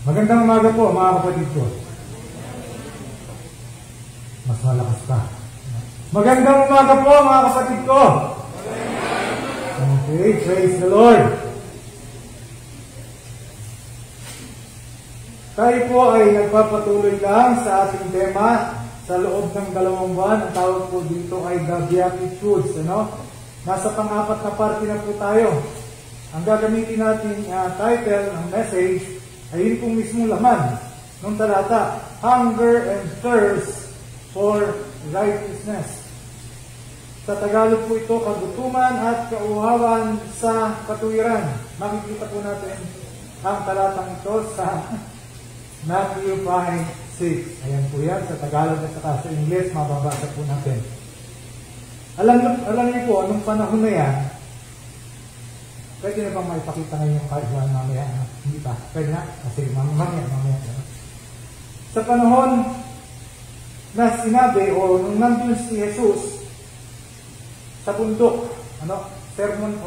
Magandang umaga po mga kapatid ko. Mas malakas pa. Magandang umaga po mga kapatid ko. Okay, praise the Lord. Tayo po ay nagpapatuloy lang sa ating tema sa loob ng 2 buwan. Ang tawag po dito ay The Beatitudes. Nasa pang-4 na parte na po tayo. Ang gagamitin natin title, ang message, ay yun pong mismo laman ng talata, Hunger and Thirst for Righteousness. Sa Tagalog po ito, kagutuman at kauhawan sa katuwiran. Makikita po natin ang talatang ito sa Matthew 5:6. Ayan po yan, sa Tagalog at saka sa English, mababasa po natin. Alam niyo po, anong panahon na yan, pwede na bang maipakita ngayon yung kaiguan mamaya? Hindi pa. Pwede na? Kasi mamaya. Sa panahon na sinabi o nung nandun si Jesus sa bundok, Sermon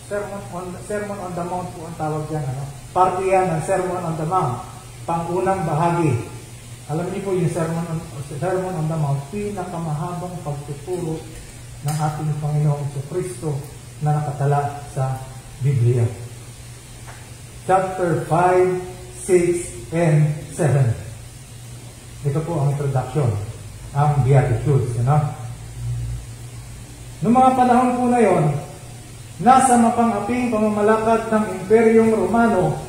on the Mount po ang tawag yan. Parte yan ng Sermon on the Mount. Pangunang bahagi. Alam niyo po yung Sermon on the Mount, pinakamahabang pagtuturo ng ating Panginoong Kristo na nakatala sa Biblia. Chapter 5, 6, and 7. Ito po ang introduction, ang Beatitudes. Noong mga panahon po na yon, nasa mapang-aping pamamalakad ng Imperyong Romano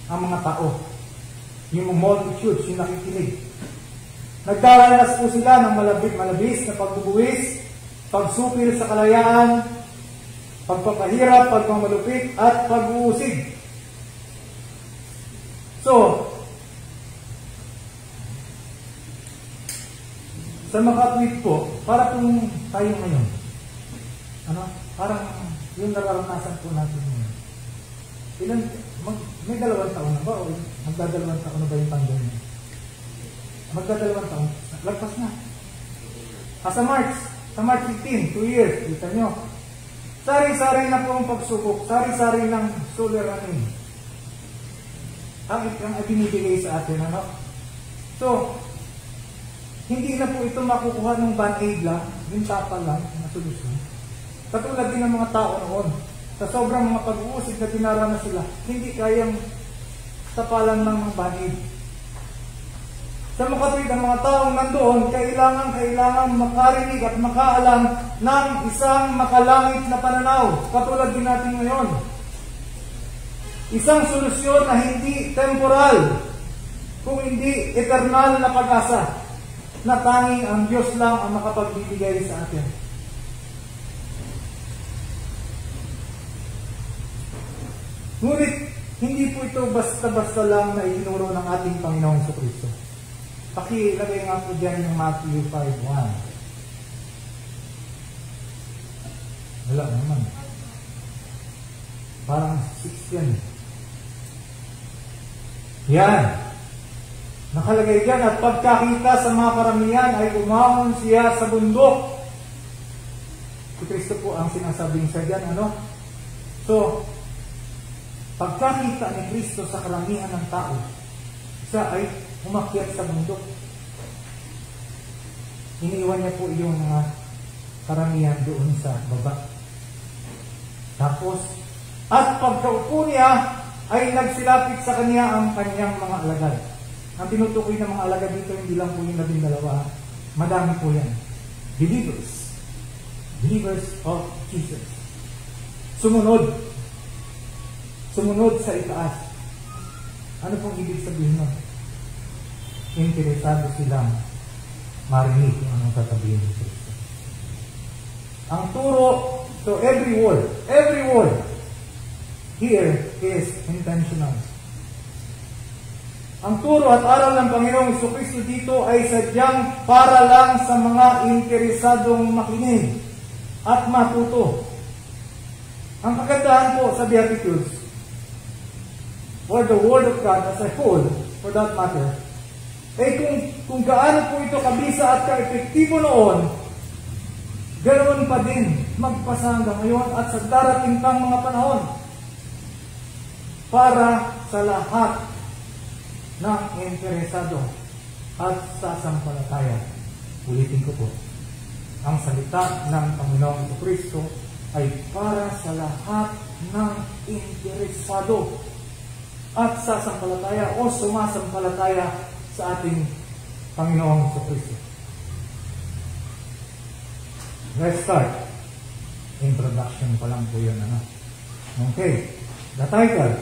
ang mga tao. Yung multitudes, yung nakikinig. Nagdaranas po sila ng malabis na pagbubuwis, pagsupil sa kalayaan, pagpapahirap, pagmamalupit, at pag-uusig. So, sa makatwid po, para pong tayo ngayon, parang yung nararanasan po natin ngayon. May 2 taon na ba? O magdadalawang taon na ba yung pandemya? Magdadalawang taon. Lagpas na. Sa March 15, 2 years, kita nyo. Sari-sari na po ang pagsubok, sari-sari ng suliranin ang ibinibigay sa atin. So, hindi na po ito makukuha ng band-aid lang, yung tapal lang na solusyon. Katulad din ng mga tao noon, sa sobrang mga pag-uusig na dinaranas sila, hindi kayang tapalan ng mga band-aid. Sa makatwid ang mga taong nandoon, kailangan makarinig at makaalam ng isang makalangit na pananaw, katulad din natin ngayon. Isang solusyon na hindi temporal, kung hindi eternal na pag-asa, na tanging ang Diyos lang ang makapagbibigay sa atin. Ngunit, hindi po ito basta-basta lang na itinuro ng ating Panginoong Kristo. Pakilagay nga po dyan yung Matthew 5:1. Wala naman. Parang 6 yan. Yan. Nakalagay dyan, at pagkakita sa mga karamihan ay umahon siya sa bundok. Si Kristo po ang sinasabing sa dyan, So, pagkakita ni Kristo sa karamihan ng tao, siya ay umakyat sa bundok. Iniiwan niya po yung mga karamihan doon sa baba. Tapos, at pagkaupo niya, ay nagsilapit sa kanya ang kanyang mga alagad. Ang tinutukoy ng mga alagad dito, hindi lang po yung 12. Madami po yan. Believers of Jesus. Sumunod sa itaas. Ano pong ibig sabihin nun? Interesado silang marinig kung anong sasabihin ni Kristo. Ang turo, so every word here is intentional. Ang turo at aral ng Panginoong Kristo dito ay sadyang para lang sa mga interesadong makinig at matuto. Ang kagandahan po sa Beatitudes, or the Word of God as a whole, for that matter, kung gaano po ito kabisa at ka-epektibo noon, ganoon pa din magpasa hanggang ngayon at sa darating pang mga panahon para sa lahat ng interesado at sasampalataya. Ulitin ko po, ang salita ng Panginoong Kristo ay para sa lahat ng interesado at sasampalataya o sumasampalataya sa ating Panginoong Kristo. Let's start. Introduction pa lang po yun. Okay. The title,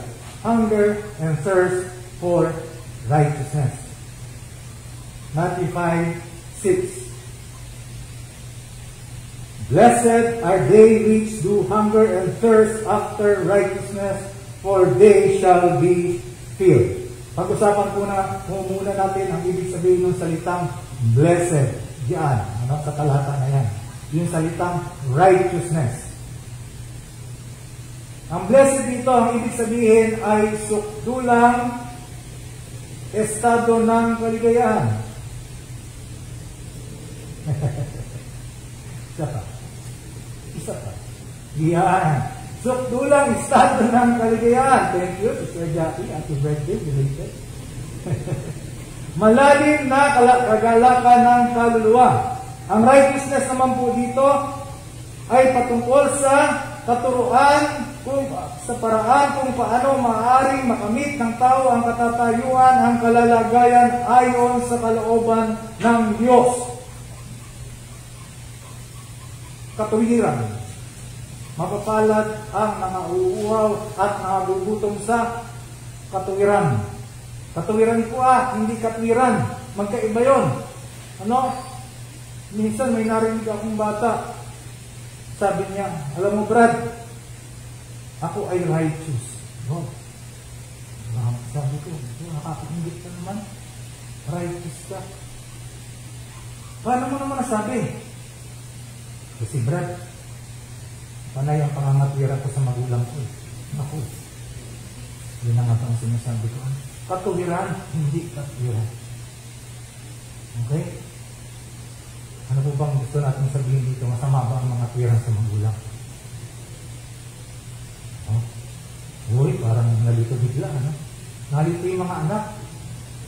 Hunger and Thirst for Righteousness. Matthew 5:6. Blessed are they which do hunger and thirst after righteousness, for they shall be filled. Pag-usapan po muna natin ang ibig sabihin ng salitang blessed. Diyan, sa talata na yan. Yung salitang righteousness. Ang blessed dito, ang ibig sabihin ay sukdulang estado ng kaligayahan. Isa pa. Yan. Sukdulang estado ng kaligayahan. Thank you, Sister Jackie. Happy birthday, belated. Malalim na kagalakan ng kaluluwa. Ang righteousness naman po dito ay patungkol sa katuruan sa paraan kung paano maaaring makamit ng tao ang katatayuan, ang kalalagayan ayon sa kalooban ng Diyos. Katuwiran. Mapapalad ang nauuhaw at nagugutom sa katuwiran. Katuwiran po hindi katwiran. Magkaiba yun. Minsan may narinig akong bata. Sabi niya, alam mo Brad, ako ay righteous. Oh. Sabi ko, nakakaingit ka naman. Righteous ka. Paano mo naman nasabi? Kasi Brad, panay ang pangangatwira ko sa magulang ko. Ako, yun ang ang sinasabi ko. Katuwiran, hindi katwiran. Okay? Ano po bang gusto natin sabihin dito? Masama ba ang mga twiran sa magulang? Uy, parang nalito bigla. Nalito yung mga anak.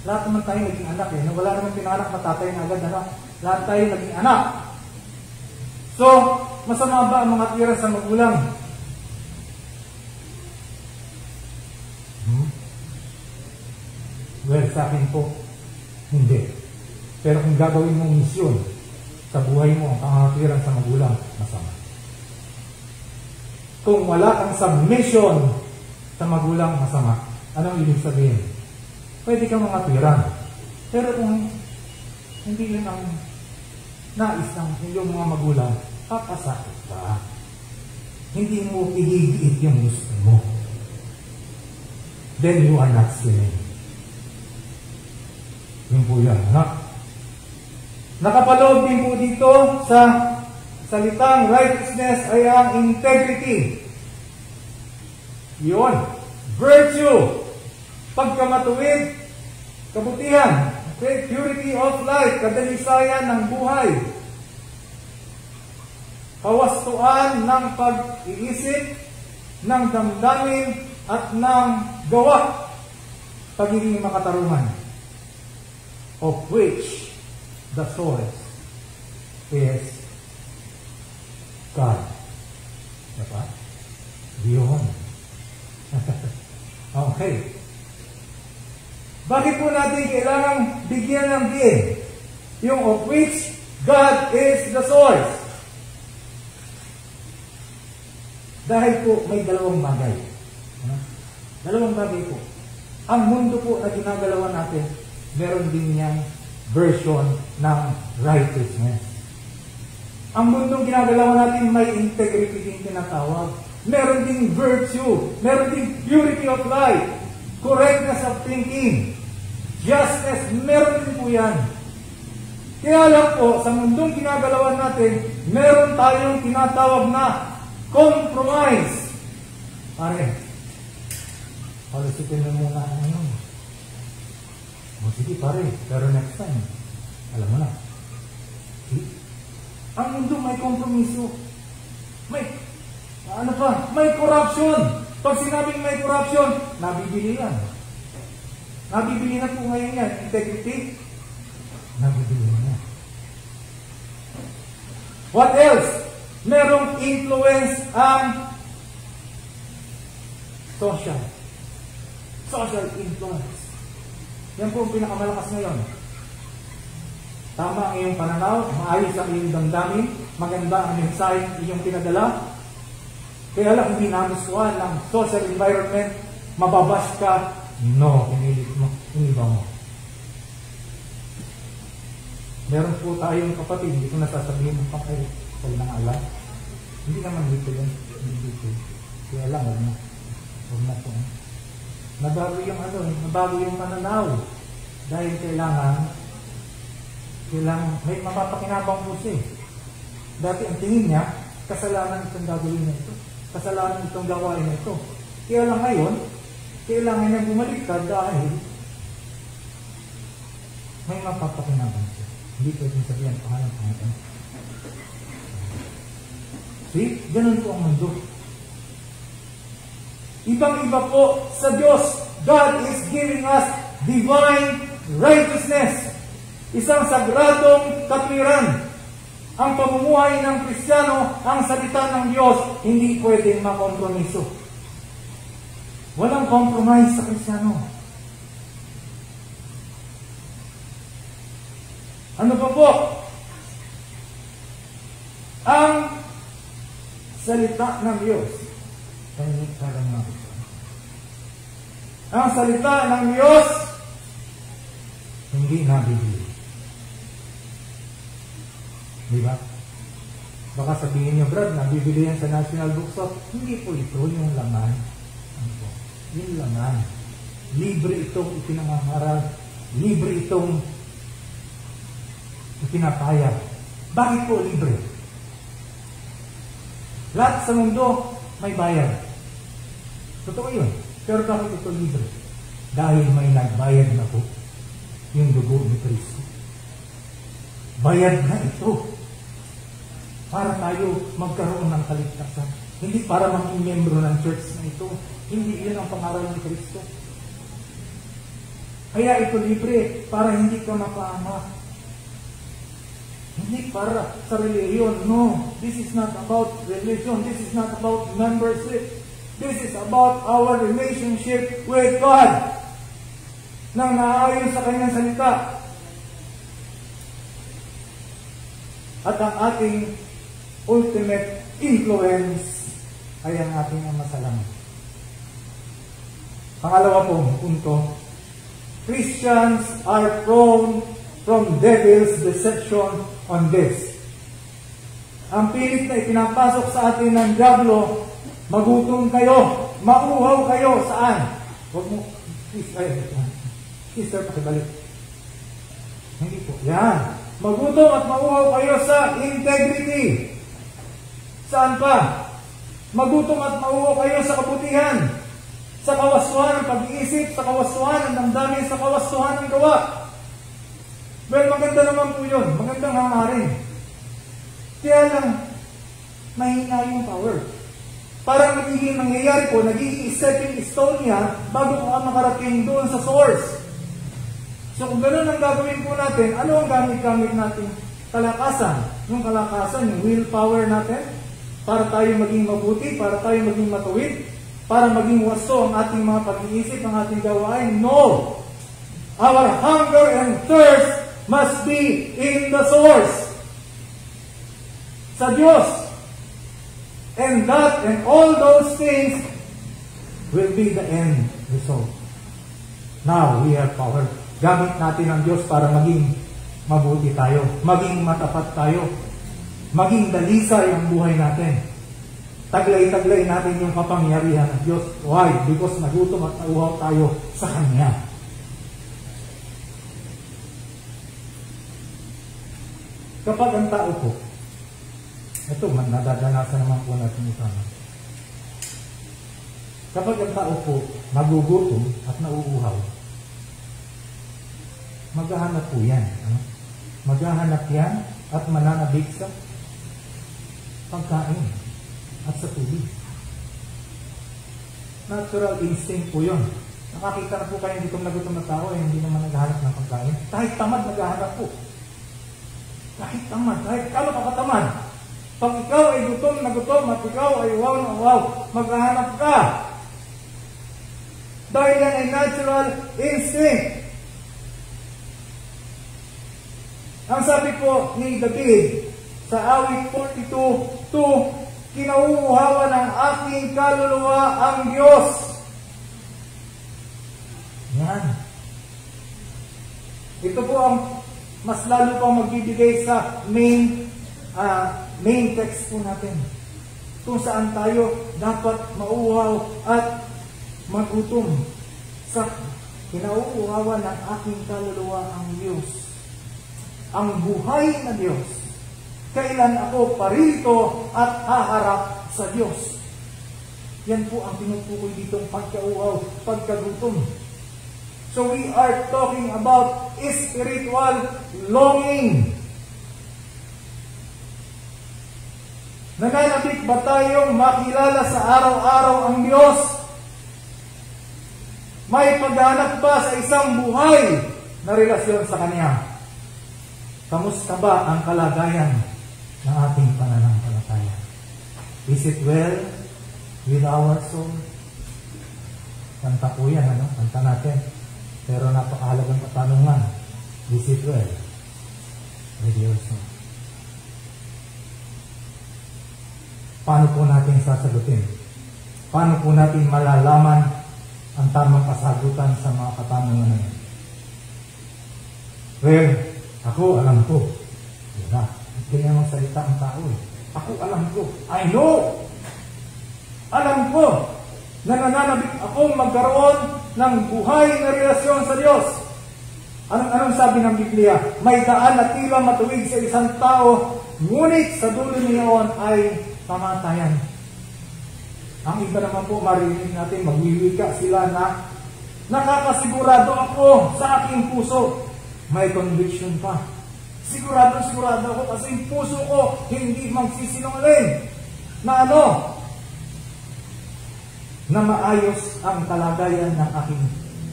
Lahat naman tayo naging anak. Wala naman pinanak matatay na agad. Lahat tayo naging anak. So, masama ba ang mga twiran sa magulang? Well, sa akin po, hindi. Pero kung gagawin mong misyon sa buhay mo, ang pangangatiran sa magulang, masama. Kung wala kang submission sa magulang, masama. Anong ibig sabihin? Pwede kang mangatiran. Pero kung hindi yun ang nais ng iyong mga magulang, papasakit ka. Hindi mo ihigiit yung gusto mo. Then you are not sinning. Yun po yan, Nakapaloob din po dito sa salitang righteousness ay ang integrity. Yun. Virtue. Pagkamatuwid. Kabutihan. Okay? Purity of life. Kadalisayan ng buhay. Kawastuan ng pag-iisip, ng damdamin, at ng gawa. Pagiging makatarungan. Of which the source is God. Diba? Yun. Okay. Bakit po natin kailangan bigyan ng din? Yung of which God is the source. Dahil po may dalawang bagay. Dalawang bagay po. Ang mundo po na ginagalawan natin, meron din niyang version ng righteousness. Ang mundong ginagalawan natin may integrity din tinatawag. Meron ding virtue. Meron ding purity of life. Correctness of thinking. Justice. Meron din po yan. Kaya lang po, sa mundong ginagalawan natin, meron tayong tinatawag na compromise. Pare, palusitin mo muna ang sige pare, pero next time, alam mo na. Ang mundo may kompromiso. May corruption. Pag sinabing may corruption, nabibili yan. Nabibili na po ngayon yan. Integrity, nabibili na. What else? Merong influence ang social influence. Yan po ang pinakamalakas ngayon. Tama ang iyong pananaw, maayos ang iyong damdamin, maganda ang mensahe iyong pinadala. Kaya lang hindi nagustuhan ng social environment, mababash ka, no, pinilit mo, iniba mo. Meron po tayong kapatid, hindi ko nasasabihin ng pakay, huwag nang alam. Hindi naman dito yun, hindi dito. Kaya lang, huwag na po. Nabago yung nabago yung pananaw. Dahil kailangan may mapapakinabang po siya. Dati ang tingin niya, kasalanan itong gagawin na ito. Kasalanan itong gawain na ito. Kaya lang ngayon, kailangan niya bumaliktad dahil may mapapakinabang siya. Hindi pwedeng sabihan pangalan. See? Ganun po ang mundo. Ibang-iba po sa Diyos. God is giving us divine righteousness. Isang sagradong katwiran. Ang pamumuhay ng Kristiyano, ang salita ng Diyos, hindi pwedeng makompromiso. Walang compromise sa Kristiyano. Ano pa po? Ang salita ng Diyos. Ang salita ng Diyos, hindi nabibili. Diba? Baka sabihin niyo, Brad, nabibili yan sa National Bookstore. Hindi po ito yung laman. Yung laman. Libre itong ipinangangaral. Libre itong ipinapayag. Bakit po libre? Lahat sa mundo may bayad. Totoo yun. Pero bakit ito libre? Dahil may nagbayad na po yung dugo ni Kristo. Bayad na ito. Para tayo magkaroon ng kaligtasan. Hindi para maging membro ng church na ito. Hindi yun ang pangaral ni Kristo. Kaya ito libre para hindi ka mapaama. Hindi para sa religion. No. This is not about religion. This is not about membership. This is about our relationship with God. Nang naayon sa kanyang salita. At ang ating ultimate influence ay ang ating Ama sa Langit. Pangalawa pong punto, Christians are prone from devil's deception on this. Ang pilit na ipinapasok sa atin ng diablo, magutom kayo, mauhaw kayo, saan? Huwag mo, sister, pakibalik. Hindi po, yan. Magutom at mauhaw kayo sa integrity. Saan pa? Magutom at mauhaw kayo sa kabutihan, sa kawastuhan ng pag-iisip, sa kawastuhan ng damdamin, sa kawastuhan ng gawa. Well, maganda naman po yun. Magandang hangarin. Kaya lang, mahina yung power. Parang nagiging nangyayari po, nagiging stepping stone niya bago ka makarating doon sa source. So kung gano'n ang gagawin po natin, ano ang gamit-gamit natin? Kalakasan. Yung kalakasan, yung willpower natin, para tayo maging mabuti, para tayo maging matuwid, para maging wasto ang ating mga pag-iisip, ang ating gawain. No! Our hunger and thirst must be in the source. Sa Diyos. And that and all those things will be the end result. Now, we have power. Gamit natin ang Diyos para maging mabuti tayo, maging matapat tayo, maging dalisay ang buhay natin. Taglay-taglay natin yung kapangyarihan ng Diyos. Why? Because nagutom at nauhaw tayo sa Kanya. Kapag ang tao po, ito, nadadanasan naman po natin ito. Kapag ang tao po nagugutom at nauuhaw, maghahanap po yan. Maghahanap yan at mananabik sa pagkain at sa tubig. Natural instinct po yun. Nakakita na po kayo gutom na tao hindi naman naghahanap ng pagkain. Kahit tamad naghahanap po. Kahit tamad, kahit kano kakatamad. Pag ikaw ay gutom na gutom at ikaw ay wow na wow, maghahanap ka. Dahil yan ay natural instinct. Ang sabi po ni David sa awit 42:2, kinauuhawa ng aking kaluluwa ang Diyos. Yan. Ito po ang mas lalo pang magbibigay sa main text po natin. Kung saan tayo dapat mauuhaw at magutom. Sa kinauuhawa ng aking kaluluwa ang Diyos. Ang buhay na Diyos. Kailan ako parito at haharap sa Diyos. Yan po ang tinutukoy ditong pagkauhaw, pagkagutom. So we are talking about spiritual longing. Nananabik ba tayong makilala sa araw-araw ang Diyos? May paghanap ba sa isang buhay na relasyon sa Kanya? Kamusta ba ang kalagayan ng ating pananampalataya? Is it well with our soul? Kanta po yan, kanta natin. Pero napakahalagang katanungan. Is it well with your soul? Paano po natin sasagutin? Paano po natin malalaman ang tamang kasagutan sa mga katanungan na yan? Well, ako alam ko. Diba? Ganyan ang salita ang tao eh. Ako alam ko. I know! Alam ko na nananabik akong magkaroon ng buhay na relasyon sa Diyos. Anong sabi ng Biblia? May daan na tila matuwid sa isang tao, ngunit sa dulo niyon ay kamatayan. Ang iba naman po, marinig natin, magwiwika sila na nakakasigurado ako sa aking puso. May conviction pa. Sigurado ako kasi yung puso ko hindi magsisinungaling. Na na maayos ang kalagayan ng aking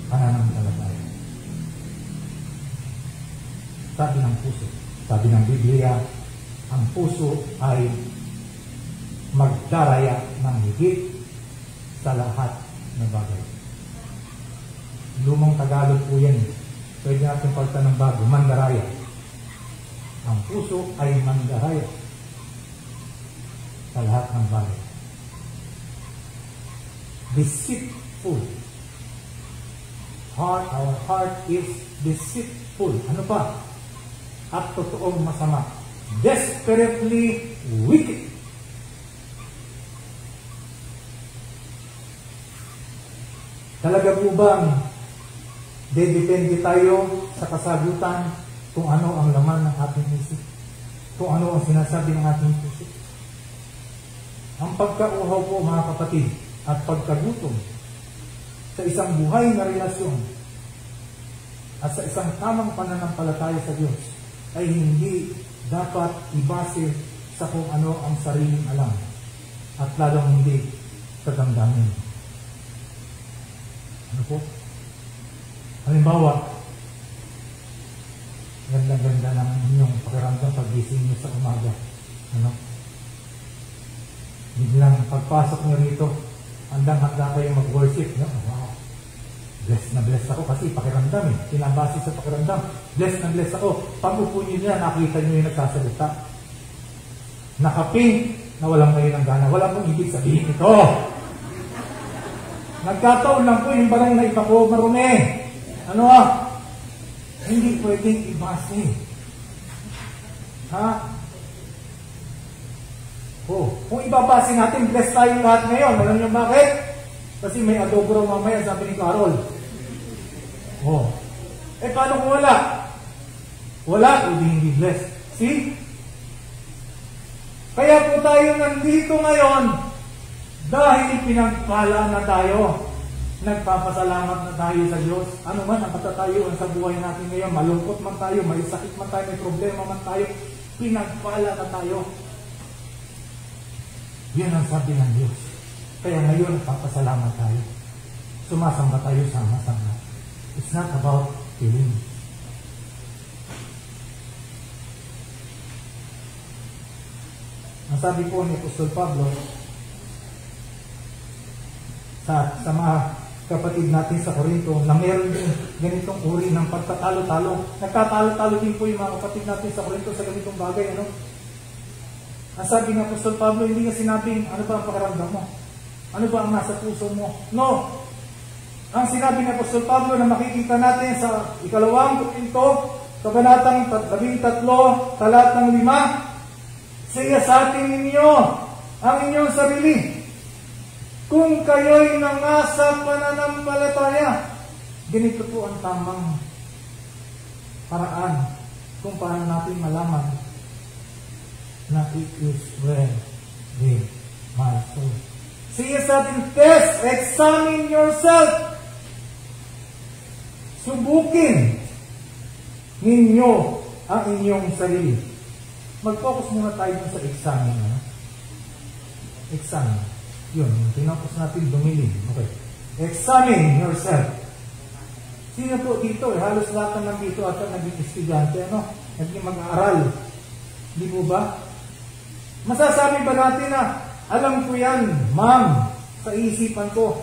pananampalataya. Sabi ng puso, sabi ng Biblia, ang puso ay magdaraya ng higit sa lahat na bagay. Lumang Tagalog po yan. Pwede natin pagta ng bago, mandaraya. Ang puso ay mandaraya sa lahat ng bagay. Deceitful. Our heart is deceitful. Ano pa? At totoong masama. Desperately wicked. Talaga po bang depende tayo sa kasagutan kung ano ang laman ng ating isip? Kung ano ang sinasabi ng ating puso? Ang pagkauhaw po mga kapatid at pagkagutom sa isang buhay na relasyon at sa isang tamang pananampalataya sa Diyos ay hindi dapat ibase sa kung ano ang sariling alam at lalong hindi sa damdamin. Ano po? Halimbawa, ganda-ganda ng inyong pakiramdam pag-gising nyo sa umaga. Biglang pagpasok nyo rito, handang-handa kayo mag-worship. Wow! Blessed na blessed ako kasi pakiramdam Pinabase sa pakiramdam. Blessed na blessed ako. Pag-upo nyo niya, nakita nyo yung nagsasalita. Nakapink na walang kayo ng gana. Wala pong ibig sabihin ito. Nagkataon lang po yung barang na iba ko marumi. Hindi pwedeng ibase. Kung ibabase natin, bless tayo lahat ngayon. Alam niyo bakit? Kasi may adobo raw mamaya, sabi ni Carol. Paano kung wala? Wala, hindi bless. See? Kaya po tayo nandito ngayon dahil pinagpala na tayo. Nagpapasalamat na tayo sa Diyos. Ano man ang katatayuan sa buhay natin ngayon, malungkot man tayo, may sakit man tayo, may problema man tayo, pinagpala na tayo. Yan ang sabi ng Diyos. Kaya ngayon, papasalamat tayo. sumasamba tayo sama-sama. It's not about feeling. Ang sabi po ni Apostol Pablo sa mga kapatid natin sa Corinto na meron din ganitong uri ng pagtatalo-talo. Nagtatalo-talo din po yung mga kapatid natin sa Corinto sa ganitong bagay. Ang sabi ng Apostol Pablo, hindi niya sinabing ano ba ang pakiramdam mo? Ano ba ang nasa puso mo? No! Ang sinabi ng Apostol Pablo na makikita natin sa 2 Korinto, kabanatang 13, talatang 5, siya sa atin ninyo ang inyong sarili. Kung kayo'y nangasa pananampalataya, ganito po ang tamang paraan kung paano natin malaman na it is well with my soul. Siya sa atin, test, examine yourself. Subukin ninyo ang inyong sarili. Mag-focus muna tayo sa examine. Examine. Yun, tinapos natin dumili. Okay. Examine yourself. Sino po dito? Halos lahat ng dito at naging estudyante, naging mag-aaral. Di mo ba? Masasabi ba natin na, alam ko yan, ma'am, sa isipan ko.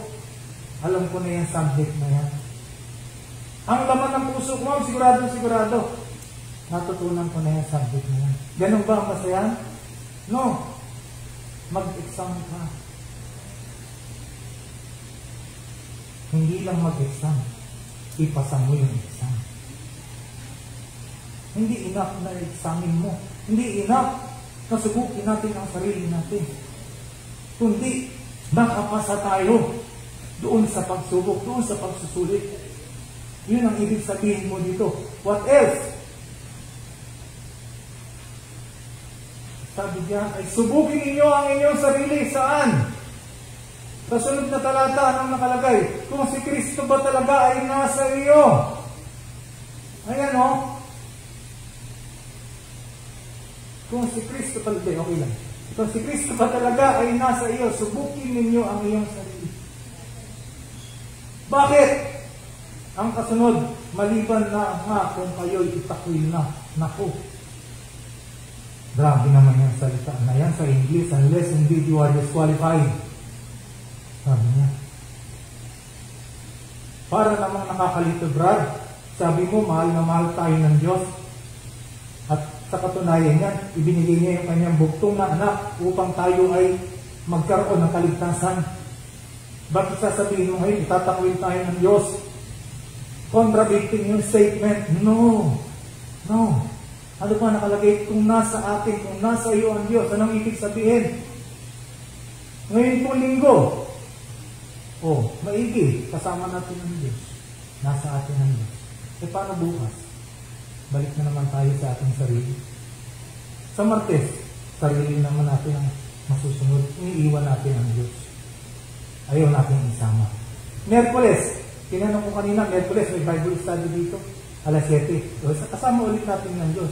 Alam ko na yung subject na yan. Ang laman ng puso ko, ma'am, sigurado. Natutunan ko na yung subject na yan. Ganun ba ang masayan? No. Mag-exam ka. Hindi lang mag-exam. Ipasa mo yung exam. Hindi enough na examine mo. Hindi enough na subukin natin ang sarili natin. Kundi, makapasa tayo doon sa pagsubok, doon sa pagsusulit. Yun ang ibig sabihin mo dito. What else? Sabi diyan ay subukin ninyo ang inyong sarili. Saan? Sa sunod na talata, anong nakalagay? Kung si Kristo ba talaga ay nasa iyo? Ayan Kung si Kristo talaga, okay lang. Kung si Kristo ba talaga ay nasa iyo, subukin ninyo ang iyong sarili. Bakit? Ang kasunod, maliban na nga kung kayo'y itakwil na. Naku. Grabe naman yung salita na yan sa English, unless indeed you are disqualified. Sabi niya. Para namang nakakalito, Brad. Sabi mo, mahal na mahal tayo ng Diyos. At sa katunayan yan, ibinigay niya yung kanyang buktong na anak upang tayo ay magkaroon ng kaligtasan. Bakit sasabihin mo ngayon, itatakwil tayo ng Diyos? Contradicting yung statement. No. Ano pa nakalagay? Kung nasa atin, kung nasa iyo ang Diyos, anong ibig sabihin? Ngayon po linggo, maigi, kasama natin ang Diyos. Nasa atin ang Diyos. Paano bukas? Balik na naman tayo sa ating sarili. Sa Martes, sarili naman natin ang masusunod. Iniiwan natin ang Diyos. Ayaw natin isama. Miyerkules, tinanong ko kanina, Miyerkules, may Bible study dito. Alas 7. So, kasama ulit natin ng Diyos.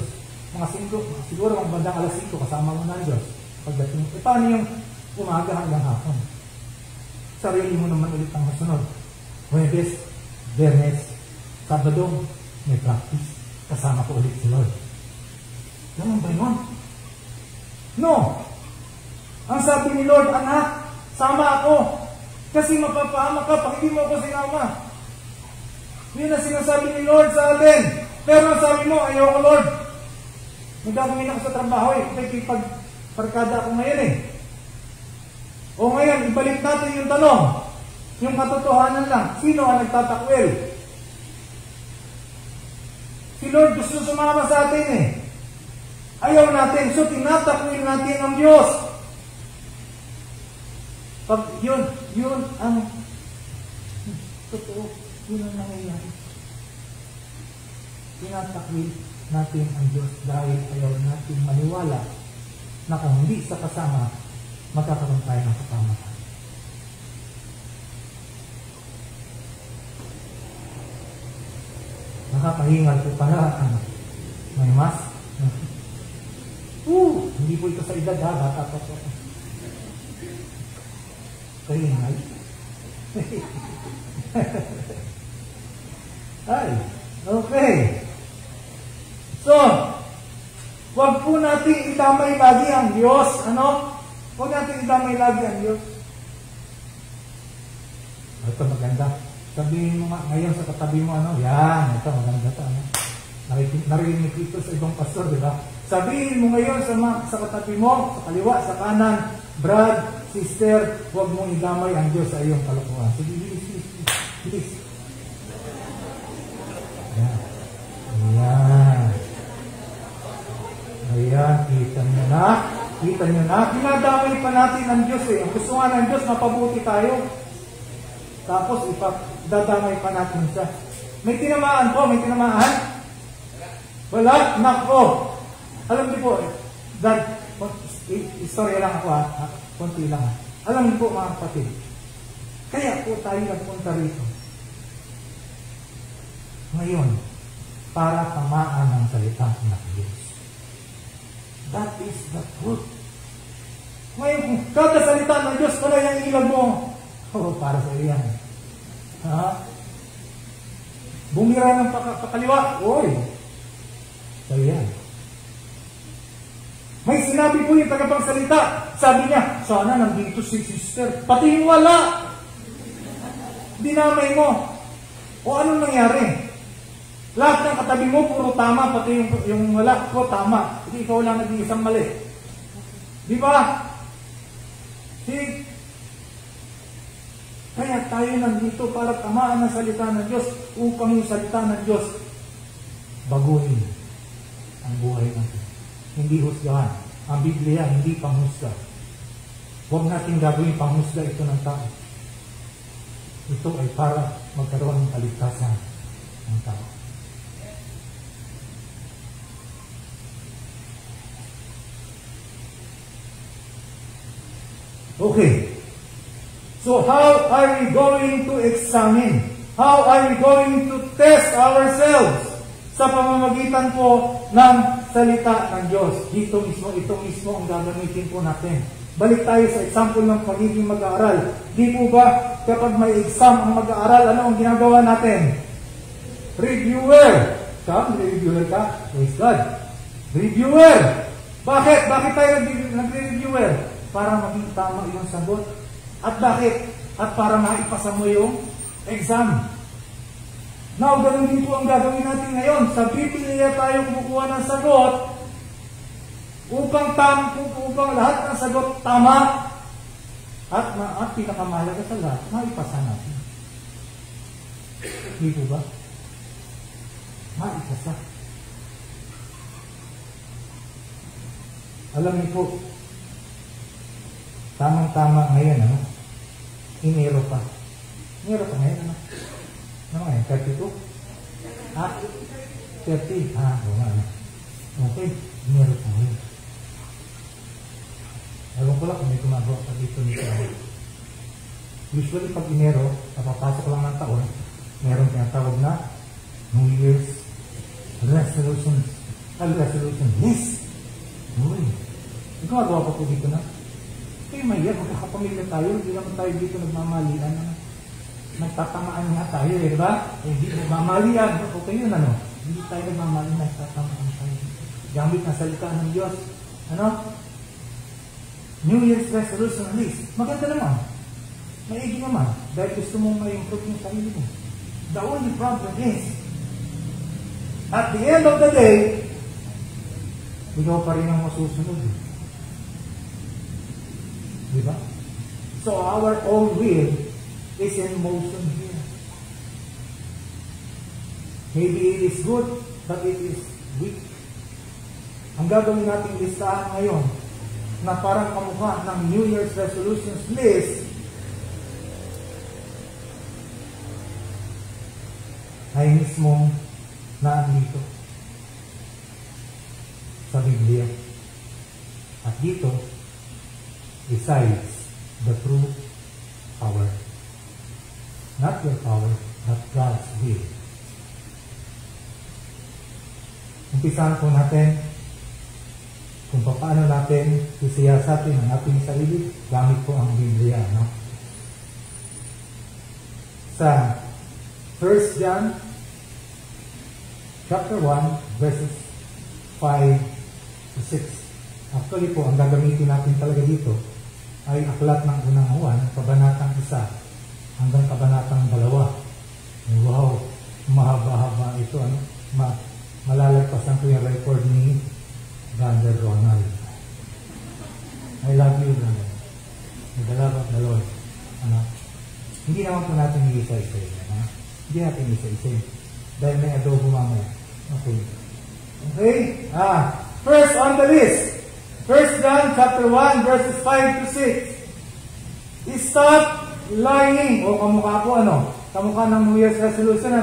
Mga 5, siguro mga bandang alas 5, kasama mo ng Diyos. Pagdating, paano yung umaga hanggang hapon? Sarili mo naman ulit ang masunod. Huwebes, Bernes, Sabado, may practice. Kasama ko ulit si Lord. Ganun ba yun? No! Ang sabi ni Lord, anak, sama ako. Kasi mapapahama ka pag hindi mo ako sinama. Yun ang sinasabi ni Lord sa atin. Pero ang sabi mo, ayoko Lord. Nagagawin ako sa trabaho Pagkipagparkada ako ngayon O ngayon, ibalik natin yung tanong. Yung katotohanan lang. Sino ang nagtatakwil? Si Lord gusto sumama sa atin Ayaw natin. So, tinatakwil natin ang Diyos. Pag yun ang totoo. Yun ang nangyayari. Tinatakwil natin ang Diyos dahil ayaw natin maniwala na kung hindi sa kasama, magkakaroon tayo ng kapamakan. Nakakahingal po pala. May mask. Hindi po ito sa edad ha. Bata pa po. Kahingal. Ay, okay. So, wag po natin idamay lagi ang Diyos. Ano? Wag natin idamay lagi ang Diyos. Ito maganda. Sabihin mo nga ngayon sa katabi mo, ano? Yan, ito maganda ito. Ano? Narinig ito sa ibang pastor, di ba? Sabihin mo ngayon sa katabi mo, sa kaliwa, sa kanan, Brad, sister, huwag mong idamay ang Diyos sa iyong kalokohan. Sige, bilis. Ayan. Ayan, kita nyo na. Pinadamay pa natin ang Diyos eh. Ang gusto nga ng Diyos, mapabuti tayo. Tapos, dadamay pa natin siya. May tinamaan po, Wala, nako. Alam niyo po, istorya lang ako konti lang. Alam niyo po mga kapatid, kaya po tayo nagpunta rito. Ngayon, para tamaan ang salita ng Diyos. That is the truth. Ngayon, kada salita ng Diyos, pala yung ilag mo. Para sa iyan. Bumira ng pakaliwa. Oy! So yan. May sinabi po yung tagapagsalita. Sabi niya, sana nandito si sister. Pati yung wala. Dinamay mo. O anong nangyari? Lahat ng katabi mo, puro tama. Pati yung wala ko, tama. Hindi ikaw lang nag-iisang mali. Di ba? Kaya tayo nandito para tamaan ang salita ng Diyos upang yung salita ng Diyos baguhin ang buhay natin. Hindi husgahan. Ang Biblia hindi panghusga. Huwag natin gagawin panghusga ito ng tao. Ito ay para magkaroon ng kaligtasan ng tao. Okay. So how are we going to examine? How are we going to test ourselves? Sa pamamagitan po ng salita ng Diyos. Ito mismo ang gagamitin po natin. Balik tayo sa example ng pagiging mag-aaral. Di po ba kapag may exam ang mag-aaral, ano ang ginagawa natin? Reviewer. Reviewer ka? Praise God. Reviewer. Bakit? Bakit tayo nag-reviewer? Para maging tama yung sagot. At bakit? At para maipasa mo yung exam. Now, ganun din po ang gagawin natin ngayon. Sa Biblia tayo kumukuha ng sagot upang lahat ng sagot tama at pinakamahalaga sa lahat, maipasa natin. Hindi po ba? Maipasa. Alam niyo po, tamang-tama ngayon, ano? Enero pa ngayon, ano? Ano ngayon? 32? 30? Oo nga. Okay. Enero pa ngayon. Ewan ko lang kung may gumagawa pa dito. Usually pag Enero, napapasok lang ng taon, meron tinatawag na New Year's Resolution. Resolution. Yes! Uy. May gumagawa pa po dito na. Okay, maya, magkakapamilya tayo. Hindi naman tayo dito nagmamalian. Nagtatamaan nga tayo, di ba? Hindi nagmamalian. Okay yun, ano? Hindi tayo nagmamalian, nagtatamaan tayo. Gamit na salita ng Diyos. Ano? New Year's Resolution list. Maganda naman. Maigi naman. Dahil gusto mong ma-improve yung sarili mo. The only problem is, at the end of the day, ikaw pa rin ang masusunod. Di ba? So our own will is in motion here. Maybe it is good, but it is weak. Ang gagawin nating listahan ngayon na parang kamukha ng New Year's Resolutions list ay mismong naandito sa Biblia. At dito resides the true power. Not your power, but God's will. Umpisahan po natin kung paano natin sisiyasatin ang ating sarili gamit po ang Biblia. No? sa 1 John chapter 1 verses 5 to 6. Actually po, ang gagamitin natin talaga dito ay aklat ng unang Juan, kabanatang 1 hanggang kabanatang 2. Wow, mahaba-haba ito. Malalagpasan ko yung record ni Brother Ronald. I love you, brother. May dalawang dalawang. Hindi naman po natin isa-isa. Hindi natin isa-isa. Dahil may adobo mamaya. Okay. Okay? First on the list. 1 John chapter 1 verses 5 to 6. Stop lying. O kamukha po kamukha ng New Year's resolution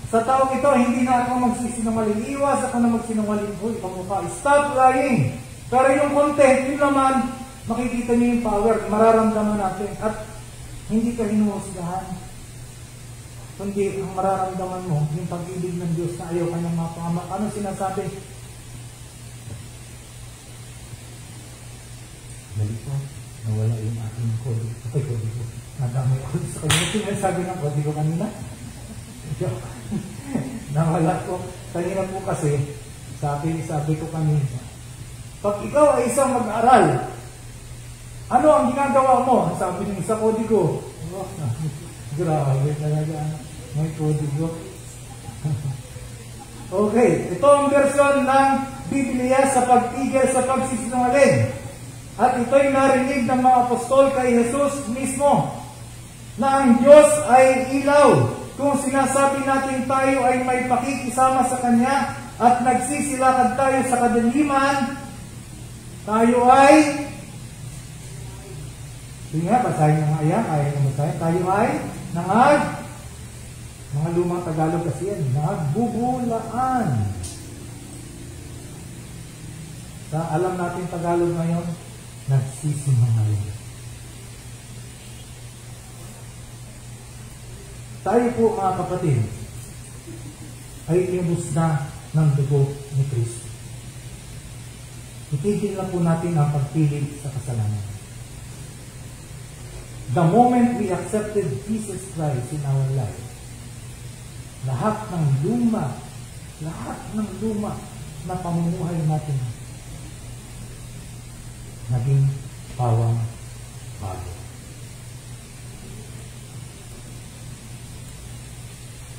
Sa taong ito, hindi na ako magsisinungaling. Iwas ako na magsinungaling. Uy, kamukha. Stop lying. Pero yung content, yun naman, makikita niyo yung power. Mararamdaman natin. At hindi ka hinuhusgahan. Kundi ang mararamdaman mo, yung pag-ibig ng Diyos na ayaw kanyang mapahamak. Ano sinasabi? Dali ko, nawala yung aking kodi. Ay, kodi ko. Nadamay ako sa kanya. Sinasabi ng kodi ko kanina. Nawala ko. Kanina po kasi, sabi ko kanina, pag ikaw ay isang mag-aral, ano ang ginagawa mo? Sabi ng isa kodi ko. Grabe talaga. May kodigo. Okay. Ito ang version ng Biblia sa pagtigil sa pagsisinungaling. At ito'y narinig ng mga apostol kay Jesus mismo na ang Diyos ay ilaw. Kung sinasabi natin tayo ay may pakikisama sa Kanya at nagsisilakad tayo sa kadiliman, tayo ay sige nga, basahin ng ayan, ayaw na basahin. Tayo ay mga lumang Tagalog kasi yan, nagbubulaan. Alam natin Tagalog ngayon, nagsisinungaling. Tayo po mga kapatid, ay inubos na ng dugo ni Kristo. Itigil lang po natin ang pagpili sa kasalanan. The moment we accepted Jesus Christ in our life, lahat ng luma na pamumuhay natin naging pawang bago.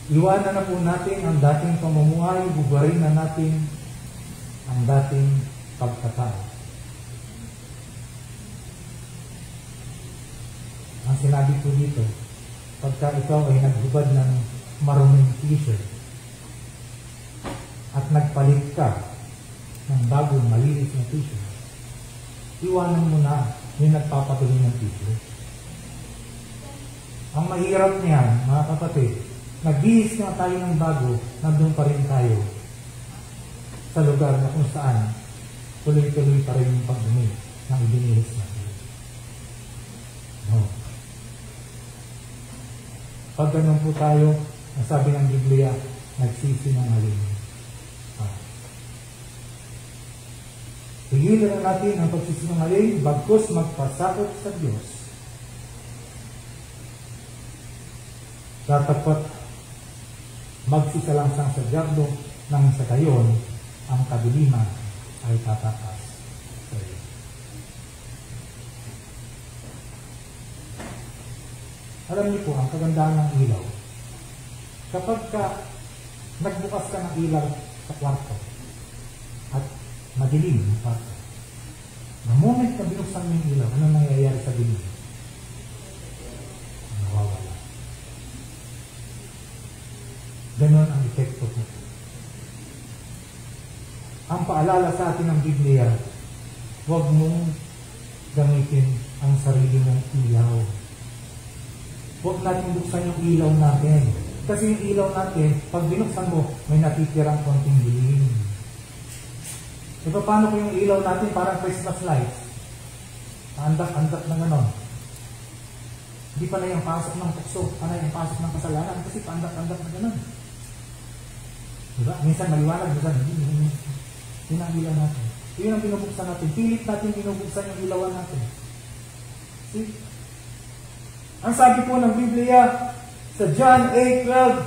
Iwanan na po natin ang dating pamumuhay, bubarin na natin ang dating pagkatao. Ang sinabi ko dito, pagka ikaw ay naghubad ng maruming t-shirt at nagpalit ka ng bagong malinis na t-shirt, iwanan mo na yung nagpapatuloy ng t-shirt. Ang mahirap niyan, mga kapatid, nagbihis na tayo ng bago, nandun pa rin tayo sa lugar na kung saan tuloy-tuloy pa rin yung pagdumi ng ibinihis natin. No. Pag ganun po tayo, ang sabi ng Biblia, nagsisinungaling. Higilan na natin ang pagsisinungaling bagkus magpasakop sa Diyos. Tatapat magsisalangsang sa diablo nang sa gayon ang kadiliman ay tatakas sa iyo. Alam niyo po, ang kagandahan ng ilaw, kapag nagbukas ka ng ilaw sa kwarto at madilim ang kwarto, the moment na binuksan mo yung ilaw, ano nangyayari sa dilim? Nawawala. Ganon ang epekto po. Ang paalala sa atin ng Biblia, huwag mong gamitin ang sarili mong ilaw. Huwag natin buksan yung ilaw natin. Kasi yung ilaw natin, pag binuksan mo, may natitirang konting dilim. E paano kung yung ilaw natin parang Christmas lights? Andak-andak na gano'n. Hindi pa na yung pasok ng tukso, pa na yung pasok ng kasalanan, kasi paandak-andak na gano'n. Diba? Minsan maliwanag, minsan hindi. Yun ang ilaw natin. Yun ang binubuksan natin. Pilit natin binubuksan yung ilawan natin. See? Ang sabi po ng Biblia Sa John 8:12,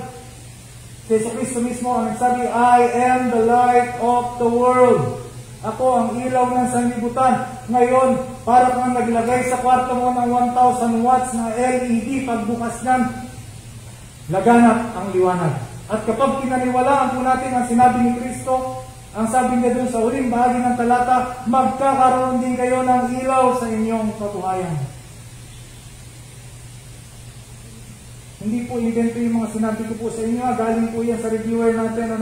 si Yesu Cristo mismo ang nagsabi, I am the light of the world. Ako ang ilaw ng sanlibutan. Ngayon, para kang naglagay sa kwarto mo ng 1,000 watts na LED, pagbukas niyan, laganap ang liwanag. At kapag pinaniwalaan po natin ang sinabi ni Kristo, ang sabi niya doon sa huling bahagi ng talata, magkakaroon din kayo ng ilaw sa inyong kabuhayan. Hindi po invento yung mga sinabi ko po sa inyo. Galing po yan sa reviewer natin.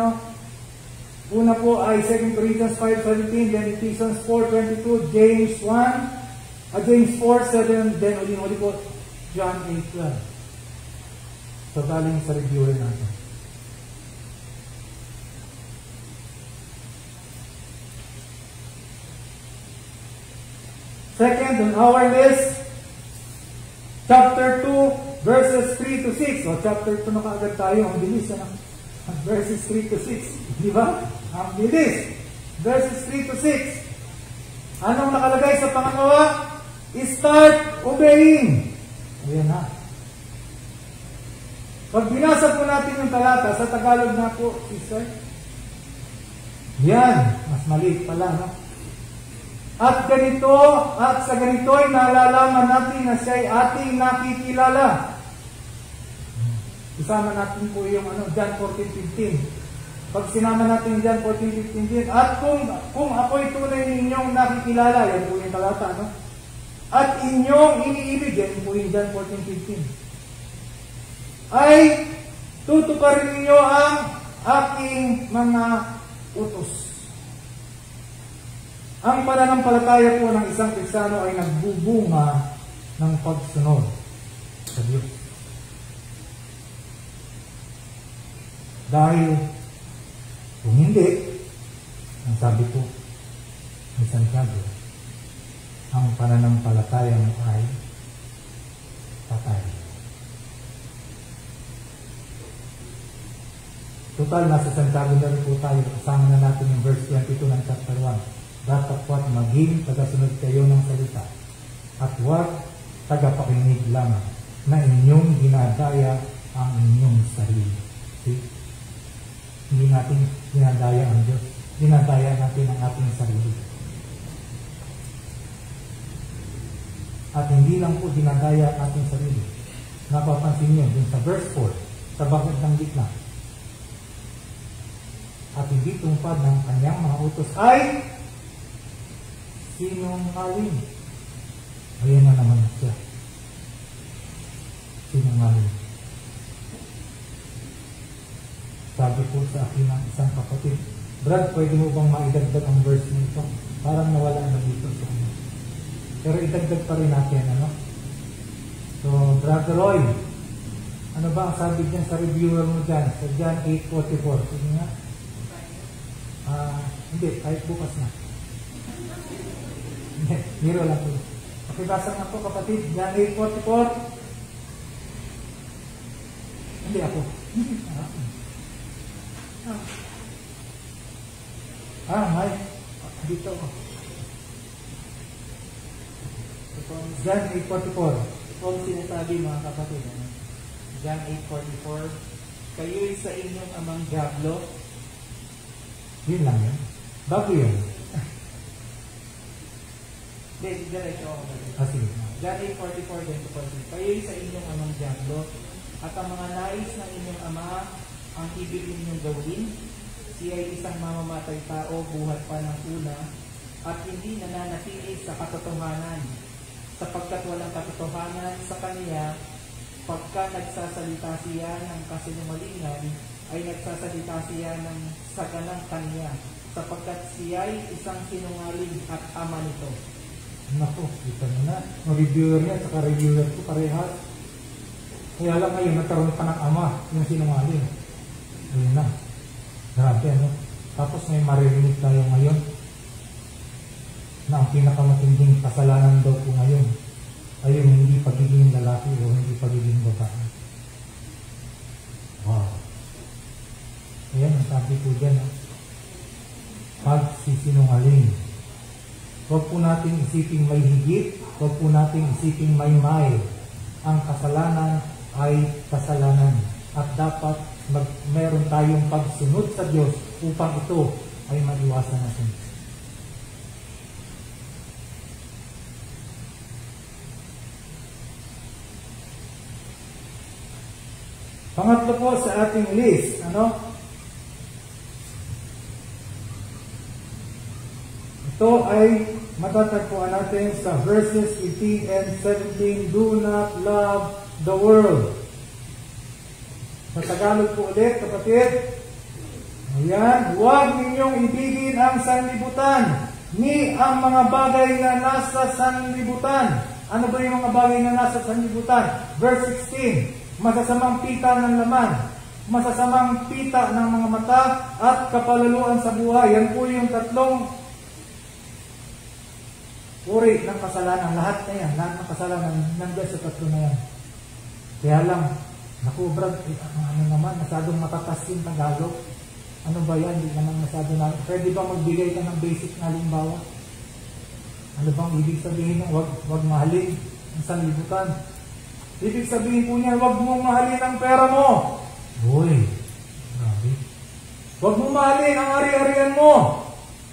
Una po ay 2 Corinthians 5:17, then Ephesians 4:22, James 4:7, then uli po John 8:12. So galing sa reviewer natin. Second on our list, chapter 2, verses 3 to 6. O, chapter 2 na kaagad tayo. Ang bilis, verses 3 to 6. Di ba? Ang bilis. Verses 3 to 6. Anong nakalagay sa pangalawa? Start obeying. Ayan na. Pag binasa po natin yung talata, sa Tagalog na po, sister. Yan. Mas maliit pala, no? At sa ganito ay nalalaman natin na siya ay ating nakikilala. Isama natin po yung John 14:15. Pag sinama natin John 14:15, at kung ako'y tunay ninyong nakikilala, yan po yung talata, no? At inyong iniibig, yan po yung John 14:15. Ay tutuparin ninyo ang aking mga utos. Ang pananampalataya po ng isang Kristiyano ay nagbubunga ng pagsunod sa Diyos. Dahil kung hindi, ang sabi po ni Santiago, ang pananampalataya mo ay patay. Total, nasa Santiago na rin po tayo. Kasama na natin yung verse 22 ng chapter 1. Datapwat maging tagasunod kayo ng salita at huwag tagapakinig lamang na inyong ginadaya ang inyong sarili. See? Hindi natin ginadaya ang Diyos. Ginadaya natin ang ating sarili. At hindi lang po ginadaya ang ating sarili. Napapansin niyo dun sa verse 4, sa bakit ng gitna. At hindi tungpad ng kanyang mga utos ay sinungaling. Ayan na naman siya. Sinungaling. Sabi po sa akin ng isang kapatid, Brad, pwede mo bang maidagdag ang verse nito? Parang nawala na dito sa ano. Pero idagdag pa rin natin, ano? So, Brother Roy, ano ba ang sabi dyan sa reviewer mo dyan? Sa John 8:44. Sige nga. Hindi, kahit bukas na. Miro lang po. Pakibasa nga po kapatid, John 8:44. Hindi ako. May. Dito ako. John 8:44. Kung sinasabi mga kapatid, John 8:44, kayo'y sa inyong amang diablo. Yun lang yan. Bago yun. Hindi, diretso ako. Sige. John 8:44, ganito po. Kayo'y sa inyong amang diablo, at ang mga nais ng inyong ama ang ibig ninyong gawin. Siya ay isang mamamatay tao buhat pa ng una, at hindi nananatili sa katotohanan, sapagkat walang katotohanan sa kanya. Pagka nagsasalita siya ng kasinungalingan, ay nagsasalita siya ng saganang kanya, sapagkat siya ay isang sinungaling at ama nito. Naku, kita mo na. Ang reviewer niya at reviewer ko parehas. Kaya lang ngayon, nagkaroon pa ng ama, yung sinungaling. Ayun na. Grabe, ano? Tapos may maririnig tayo ngayon na ang pinakamatinding kasalanan daw po ngayon ay yung hindi pagiging lalaki o hindi pagiging babae. Wow. Ayan, ang sabi po dyan, pagsisinungaling. Huwag po natin isiping may higit, huwag po natin isiping may. Ang kasalanan ay kasalanan at dapat meron tayong pagsunod sa Diyos upang ito ay maiwasan natin. Pangatlo po sa ating list, ito ay matatagpuan natin sa verses 18 and 17. Do not love the world. Sa Tagalog po ulit, kapatid. Ayan, huwag ninyong ibigin ang sanlibutan, ni ang mga bagay na nasa sanlibutan. Ano ba yung mga bagay na nasa sanlibutan? Verse 16, masasamang pita ng laman, masasamang pita ng mga mata, at kapalaluan sa buhay. Yan po yung tatlong uri ng kasalanan. Lahat na yan, lahat ng kasalanan nandiyan sa tatlo na yan. Kaya lang, naku Brad, masyadong matatas yung Tagalog. Ano ba yan? Hindi naman masyado na. Pwede ba magbigay ka ng basic na halimbawa? Ano bang ibig sabihin ng wag mahalin ang sanlibutan? Ibig sabihin po niya, wag mong mahalin ang pera mo. Uy, grabe. Wag mong mahalin ang ari-arian mo.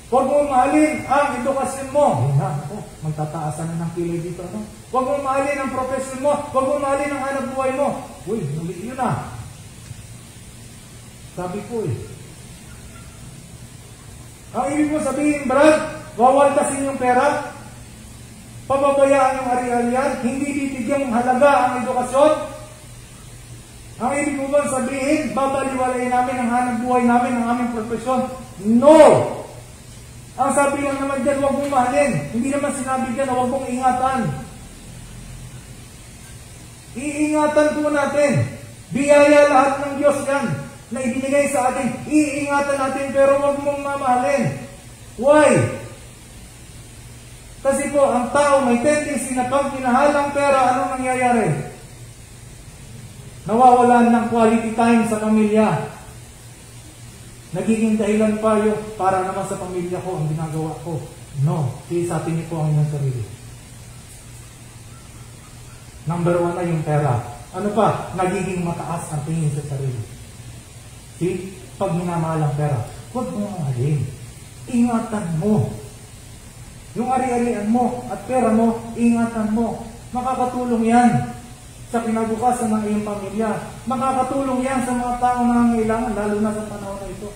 Wag mong mahalin ang edukasyon mo. Yan na, magtataasan na ng kilay dito. Wag mong mahalin ang profesyon mo. Wag mong mahalin ang hanap buhay mo. Uy, muli yun na. Sabi ko Ang ibig mo sabihin, Brad, wawaldasin yung pera, pababayaan yung ari-arian, hindi bibigyan halaga ang edukasyon. Ang ibig mo ba sabihin, babaliwalayin namin ang hanap buhay namin, ang aming profesyon? No! Ang sabi lang naman dyan, huwag mong mahalin. Hindi naman sinabi dyan, huwag mong ingatan. Iingatan po natin. Biyaya lahat ng Diyos yan na ibinigay sa atin. Iingatan natin, pero huwag mong mamahalin. Why? Kasi po, ang tao may tendency na pag minahal ang pera, anong nangyayari? Nawawalan ng quality time sa pamilya. Nagiging dahilan pa yung para naman sa pamilya ko ang ginagawa ko. No, sisatin niyo po ang inyong sarili. Number 1 na yung pera. Ano pa? Nagiging mataas ang tingin sa sarili. See? Pag minamahal ang pera, huwag mo mahalin. Ingatan mo. Yung ari-arian mo at pera mo, ingatan mo. Makakatulong yan sa kinabukasan ng iyong pamilya. Makakatulong yan sa mga taong nangangailangan, lalo na sa panahon na ito.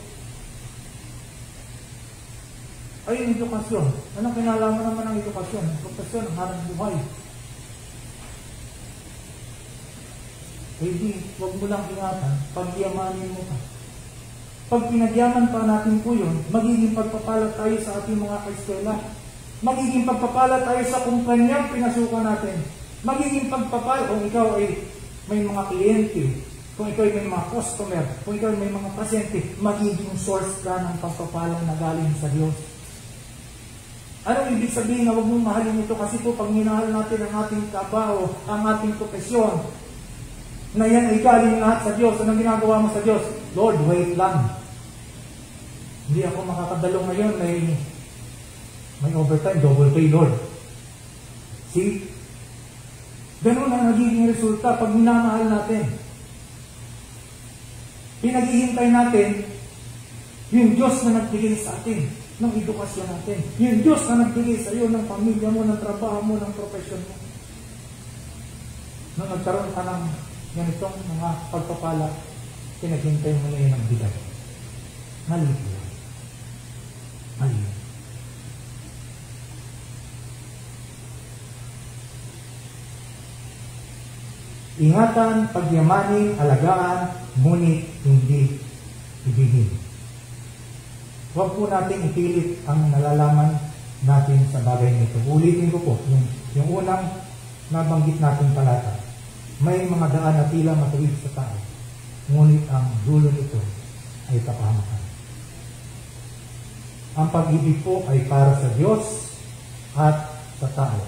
Ay, yung edukasyon. Anong kinalaman naman ng edukasyon? Edukasyon, ang hanap buhay. Hindi, huwag mo lang ingatan, pagyamanin mo pa. Pag pinagyaman pa natin po yun, magiging pagpapala tayo sa ating mga kaeskwela. Magiging pagpapala tayo sa kumpanyang pinasukan natin. Magiging pagpapala kung ikaw ay may mga kliyente, kung ikaw ay may mga customer, kung ikaw ay may mga pasyente, magiging source ka ng pagpapala na galing sa Diyos. Anong ibig sabihin na huwag mong mahalin ito? Kasi po pag minahal natin ang ating trabaho, ang ating profesyon, na yan ay galing lahat sa Diyos. Anong ginagawa mo sa Diyos? Lord, wait lang. Hindi ako makakadalo ngayon, may overtime, double pay, Lord. See? Ganun ang nagiging resulta pag minamahal natin. Pinaghihintay natin yung Diyos na nagbigay sa atin ng edukasyon natin. Yung Diyos na nagbigay sa iyo ng pamilya mo, ng trabaho mo, ng profesyon mo. Nung nagkaroon ka ng ganitong mga pagpapala, pinaghintay mo na yun ang bigay. Mali po. Mali. Ingatan, pagyamanin, alagaan, ngunit hindi ibigin. Huwag po natin ipilit ang nalalaman natin sa bagay nito. Ulitin ko po, yung unang nabanggit natin talata. May mga daan na tila matuwid sa tao, ngunit ang dulo nito ay kapahamakan. Ang pag-ibig po ay para sa Diyos at sa tao.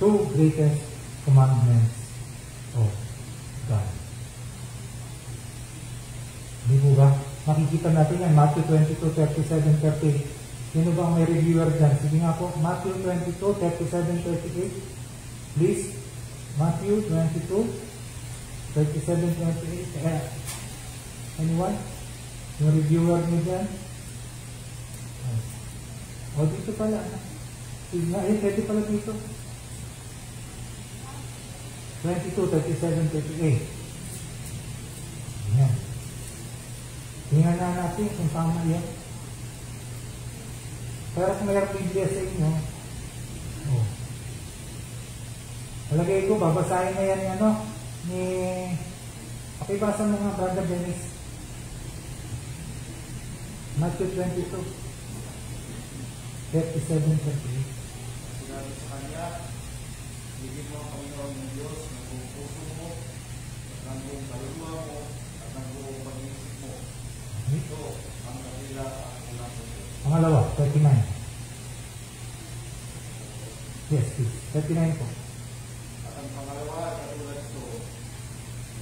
Two greatest commandments of God. Di po ba? Makikita natin yan, Matthew 22, 37, 38. Sino ba ang may reviewer dyan? Sige nga po, Matthew 22, 37, 38. Please, Matthew 22, 37, 28. Anyone? Yung reviewer nyo dyan? O, dito pala. Pwede pala dito. 22, 37, 38. Ayan. Tingnan na natin kung tama yan. Pero kung mayroong Biblia sa inyo, talagay ko, babasahin na yan ni pakibasa mo nga, Brother Dennis. Matthew 22, 37, 38. Sinabi sa kanya, ibigin mo ang Panginoon ng Diyos ng buong puso mo, at ng buong kaluluwa mo, at ng buong pag-iisip mo. Ito ang kapila at ulang sa Diyos. Pangalawa, 39. Yes, please. 39 po. At ang pangalawa, katulad ito,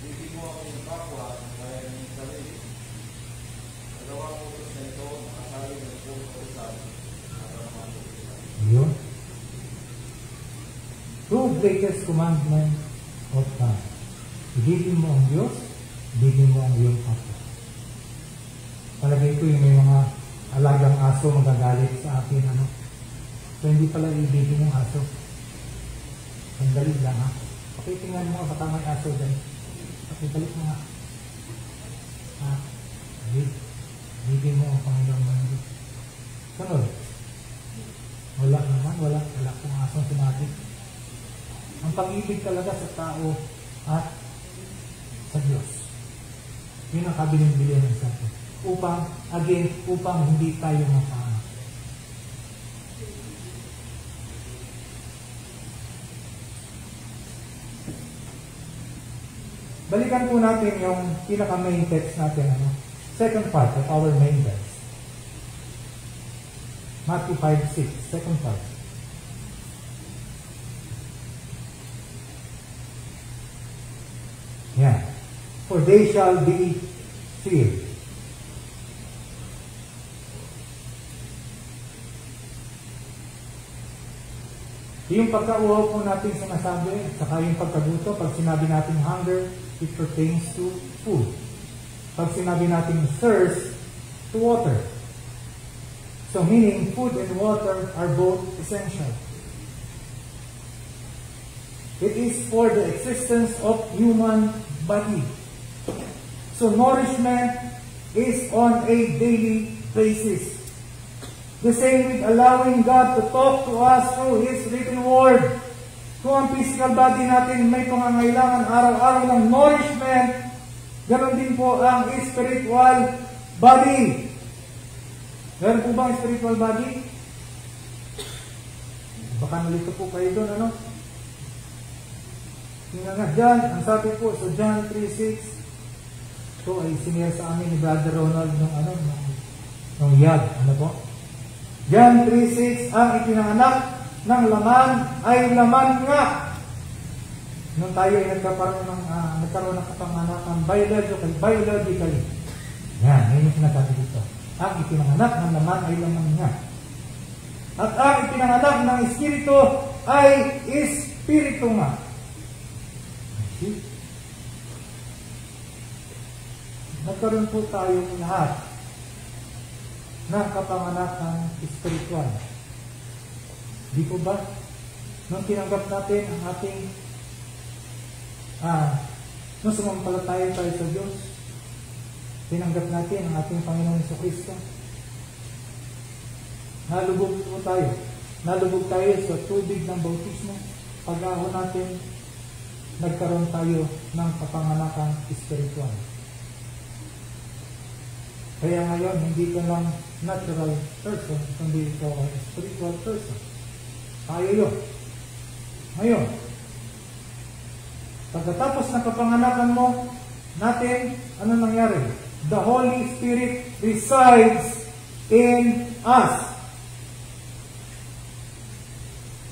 ibigin mo ang iyong kapwa ng gaya ng iyong sarili. Nagawa mo ito sa ito, nakasali ng buong kausan, at ang mga kausan. Yun. Two greatest commandments of God. Ibigin mo ang Diyos, ibigin mo ang iyong kapwa. Palagay ko yung may mga alagang aso magagalit sa akin, So, hindi pala ibigin yung aso. Sandali lang, ha? Tingnan mo, baka may aso dyan. Balik mo nga. Ibigin mo ang Panginoon ng Diyos. Sunod. Wala naman, wala kung asong sinabi. Ang pag-ibig talaga sa tao at sa Diyos. Yun ang kabiling-bilihan ng sabi. Upang hindi tayo mapahamak. Balikan po natin yung pinaka-main text natin. Second part of our main text. Matthew 5:6, second part. Yeah. For they shall be filled. Yung pagkauhaw po natin sinasabi, saka yung pagkagutom, pag sinabi natin hunger, it pertains to food. Pag sinabi natin thirst, to water. So meaning, food and water are both essential. It is for the existence of human body. So nourishment is on a daily basis. The same with allowing God to talk to us through His written word. Kung ang physical body natin may pangangailangan araw-araw ng nourishment, ganoon din po ang spiritual body. Meron po bang spiritual body? Baka nalito po kayo doon, Tingnan nga dyan, ang sabi po, so John 3:6, ito ay sinira sa amin ni Brother Ronald ng yad, po? John 3:6, ang ipinanganak ng laman ay laman nga. Nung tayo ay nagkaroon ng kapanganakan biologically. Yan, yun yung sinasabi dito. Ang ipinanganak ng laman ay laman nga. At ang ipinanganak ng Espiritu ay Espiritu nga. Nagkaroon po tayo lahat ng kapanganakan spiritual. Di po ba? Nung tinanggap natin ang ating nung sumampalataya tayo sa Diyos, tinanggap natin ang ating Panginoon Jesucristo. Nalubog po tayo. Nalubog tayo sa tubig ng bautismo. Pag-ahon natin, nagkaroon tayo ng kapanganakan spiritual. Kaya ngayon, hindi ka lang natural person, kundi ikaw ay spiritual person. Tayo yun. Ngayon, pagkatapos ng kapanganakan mo natin, ano nangyari? The Holy Spirit resides in us.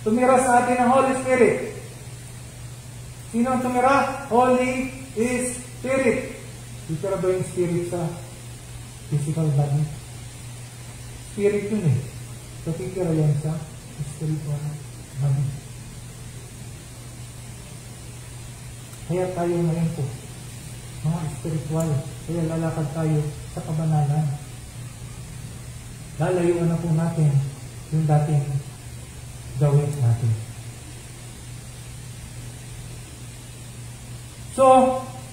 Tumira sa atin ang Holy Spirit. Sino ang tumira? Holy Spirit. Tumira ba yung Spirit sa physical body? Spirit yun So, titira yan sa spiritual body. Kaya tayo ngayon po, mga spiritual, kaya lalakad tayo sa kabanalan. Lalayuan na po natin yung dating gawin natin. So,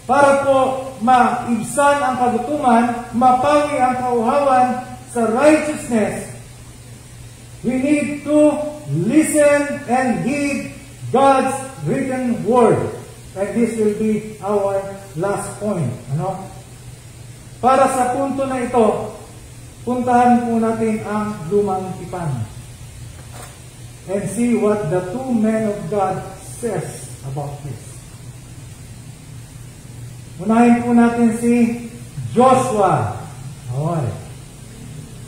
para po maibsan ang kagutuman, mapawi ang kauhawan sa righteousness, we need to listen and heed God's written word. And this will be our last point. Ano? Para sa punto na ito, puntahan po natin ang lumang tipan. And see what the two men of God says about this. Unahin po natin si Joshua. Okay.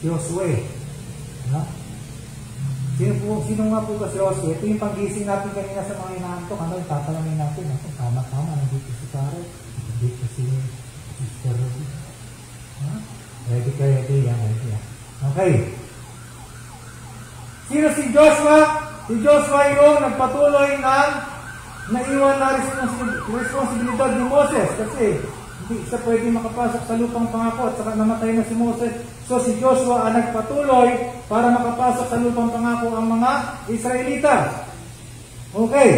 Josue. Ano? Sino nga po ba si Josue? Ito yung pag-gising natin kanina sa mga inaantok. Ano, tatanungin natin. Ako, tama-tama. Nandito si Carol. Nandito si Sister Ruby. Ready ka, ready. Okay. Sino si Joshua? Si Joshua yung nagpatuloy ng naiwan na responsibilidad ni Moses kasi hindi siya pwede makapasok sa lupang pangako at saka namatay na si Moses. So si Joshua ang nagpatuloy para makapasok sa lupang pangako ang mga Israelita. Okay.